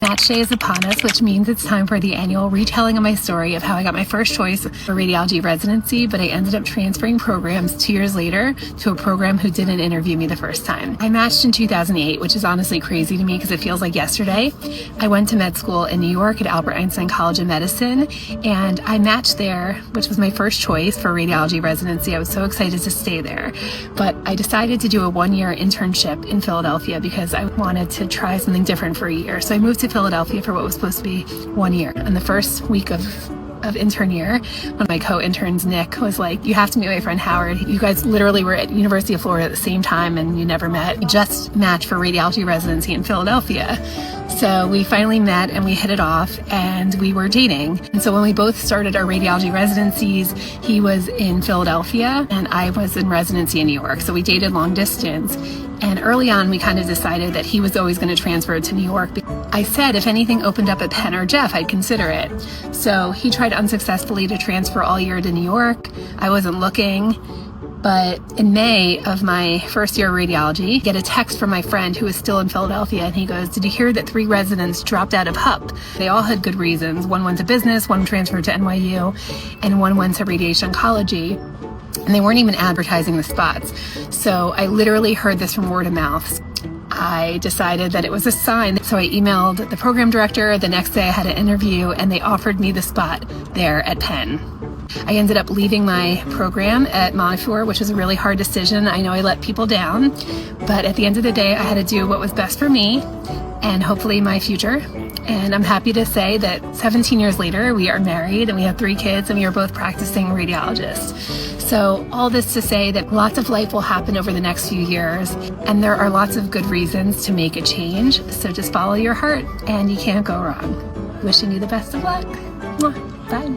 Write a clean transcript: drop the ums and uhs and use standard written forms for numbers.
Match day is upon us, which means it's time for the annual retelling of my story of how I got my first choice for radiology residency, but I ended up transferring programs 2 years later to a program who didn't interview me the first time. I matched in 2008, which is honestly crazy to me because it feels like yesterday. I went to med school in New York at Albert Einstein College of Medicine, and I matched there, which was my first choice for radiology residency. I was so excited to stay there, but I decided to do a one-year internship in Philadelphia because I wanted to try something different for a year. So I moved to Philadelphia for what was supposed to be 1 year. And the first week of intern year, one of my co-interns, Nick, was like, you have to meet my friend Howard. You guys literally were at University of Florida at the same time and you never met. We just matched for radiology residency in Philadelphia. So we finally met and we hit it off and we were dating. And so when we both started our radiology residencies, he was in Philadelphia and I was in residency in New York. So we dated long distance. And early on, we kind of decided that he was always going to transfer to New York. I said if anything opened up at Penn or Jeff, I'd consider it. So he tried unsuccessfully to transfer all year to New York. I wasn't looking. But in May of my first year of radiology, I get a text from my friend who was still in Philadelphia, and he goes, did you hear that 3 residents dropped out of HUP? They all had good reasons. One went to business, one transferred to NYU, and one went to radiation oncology. And they weren't even advertising the spots. So I literally heard this from word of mouth. I decided that it was a sign. So I emailed the program director. The next day I had an interview and they offered me the spot there at Penn. I ended up leaving my program at Montefiore, which was a really hard decision. I know I let people down, but at the end of the day, I had to do what was best for me and hopefully my future. And I'm happy to say that 17 years later, we are married and we have 3 kids and we are both practicing radiologists. So all this to say that lots of life will happen over the next few years and there are lots of good reasons to make a change. So just follow your heart and you can't go wrong. Wishing you the best of luck. Bye.